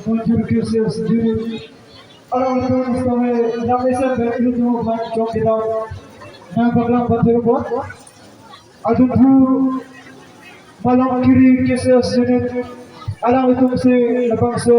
Muncul kisah sendiri. Orang-orang kami namanya begitu macam kita yang bakal berterus. Aduh malam kiri kisah sendiri. Alam itu si lebang